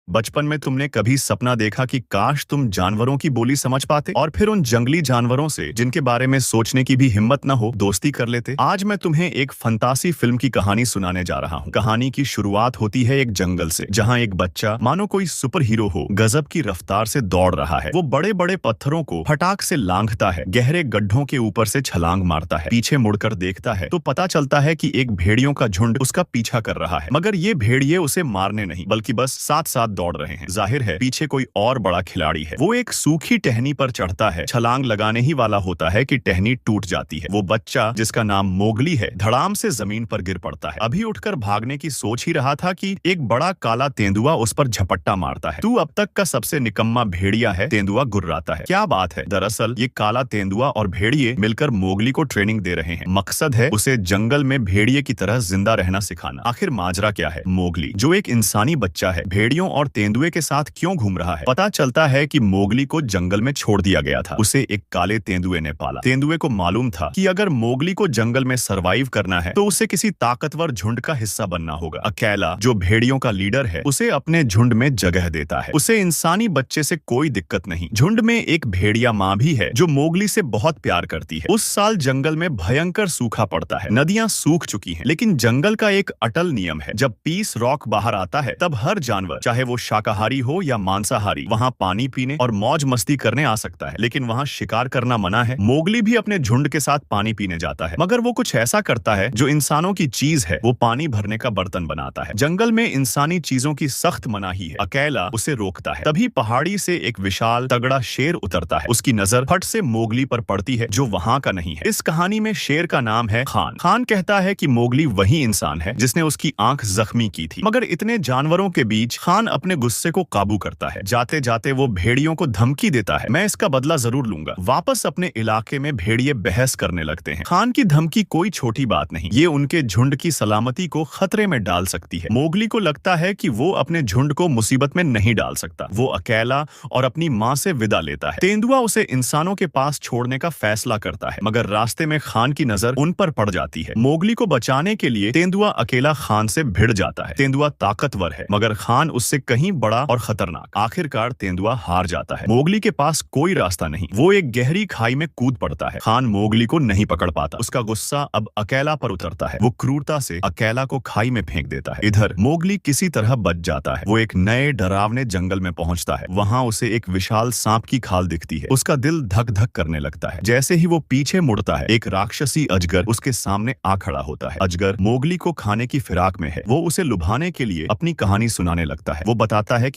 बचपन में तुमने कभी सपना देखा कि काश तुम जानवरों की बोली समझ पाते और फिर उन जंगली जानवरों से जिनके बारे में सोचने की भी हिम्मत न हो दोस्ती कर लेते। आज मैं तुम्हें एक फंतासी फिल्म की कहानी सुनाने जा रहा हूँ। कहानी की शुरुआत होती है एक जंगल से, जहाँ एक बच्चा मानो कोई सुपर हीरो हो गजब की रफ्तार से दौड़ रहा है। वो बड़े बड़े पत्थरों को फटाक से लांघता है, गहरे गड्ढों के ऊपर से छलांग मारता है। पीछे मुड़कर देखता है तो पता चलता है कि एक भेड़ियों का झुंड उसका पीछा कर रहा है, मगर ये भेड़िए उसे मारने नहीं बल्कि बस साथ साथ दौड़ रहे हैं। जाहिर है पीछे कोई और बड़ा खिलाड़ी है। वो एक सूखी टहनी पर चढ़ता है, छलांग लगाने ही वाला होता है कि टहनी टूट जाती है। वो बच्चा जिसका नाम मोगली है धड़ाम से जमीन पर गिर पड़ता है। अभी उठकर भागने की सोच ही रहा था कि एक बड़ा काला तेंदुआ उस पर झपट्टा मारता है। तू अब तक का सबसे निकम्मा भेड़िया है, तेंदुआ गुर्राता है। क्या बात है? दरअसल ये काला तेंदुआ और भेड़िए मिलकर मोगली को ट्रेनिंग दे रहे हैं। मकसद है उसे जंगल में भेड़िए की तरह जिंदा रहना सिखाना। आखिर माजरा क्या है? मोगली जो एक इंसानी बच्चा है, भेड़ियों और तेंदुए के साथ क्यों घूम रहा है? पता चलता है कि मोगली को जंगल में छोड़ दिया गया था। उसे एक काले तेंदुए ने पाला। तेंदुए को मालूम था कि अगर मोगली को जंगल में सरवाइव करना है तो उसे किसी ताकतवर झुंड का हिस्सा बनना होगा। अकेला जो भेड़ियों का लीडर है उसे अपने झुंड में जगह देता है। उसे इंसानी बच्चे से कोई दिक्कत नहीं। झुंड में एक भेड़िया माँ भी है जो मोगली से बहुत प्यार करती है। उस साल जंगल में भयंकर सूखा पड़ता है। नदियां सूख चुकी हैं, लेकिन जंगल का एक अटल नियम है, जब पीस रॉक बाहर आता है तब हर जानवर, चाहे वो शाकाहारी हो या मांसाहारी, वहाँ पानी पीने और मौज मस्ती करने आ सकता है। लेकिन वहाँ शिकार करना मना है। मोगली भी अपने झुंड के साथ पानी पीने जाता है, मगर वो कुछ ऐसा करता है जो इंसानों की चीज है। वो पानी भरने का बर्तन बनाता है। जंगल में इंसानी चीजों की सख्त मनाही है। अकेला उसे रोकता है। तभी पहाड़ी से एक विशाल तगड़ा शेर उतरता है। उसकी नजर फट से मोगली पर पड़ती है जो वहाँ का नहीं है। इस कहानी में शेर का नाम है खान। खान कहता है कि मोगली वही इंसान है जिसने उसकी आंख जख्मी की थी, मगर इतने जानवरों के बीच खान अपने गुस्से को काबू करता है। जाते जाते वो भेड़ियों को धमकी देता है, मैं इसका बदला जरूर लूंगा। वापस अपने इलाके में भेड़िए बहस करने लगते हैं। खान की धमकी कोई छोटी बात नहीं, ये उनके झुंड की सलामती को खतरे में डाल सकती है। मोगली को लगता है कि वो अपने झुंड को मुसीबत में नहीं डाल सकता। वो अकेला और अपनी माँ से विदा लेता है। तेंदुआ उसे इंसानों के पास छोड़ने का फैसला करता है, मगर रास्ते में खान की नजर उन पर पड़ जाती है। मोगली को बचाने के लिए तेंदुआ अकेला खान से भिड़ जाता है। तेंदुआ ताकतवर है, मगर खान उससे कहीं बड़ा और खतरनाक। आखिरकार तेंदुआ हार जाता है। मोगली के पास कोई रास्ता नहीं। वो एक गहरी खाई में कूद पड़ता है। खान मोगली को नहीं पकड़ पाता। उसका गुस्सा अब अकेला पर उतरता है। वो क्रूरता से अकेला को खाई में फेंक देता है। इधर मोगली किसी तरह बच जाता है। वो एक नए डरावने जंगल में पहुंचता है। वहां उसे एक विशाल सांप की खाल दिखती है। उसका दिल धक धक करने लगता है। जैसे ही वो पीछे मुड़ता है, एक राक्षसी अजगर उसके सामने आ खड़ा होता है। अजगर मोगली को खाने की फिराक में है। वो उसे लुभाने के लिए अपनी कहानी सुनाने लगता है। वो बताता है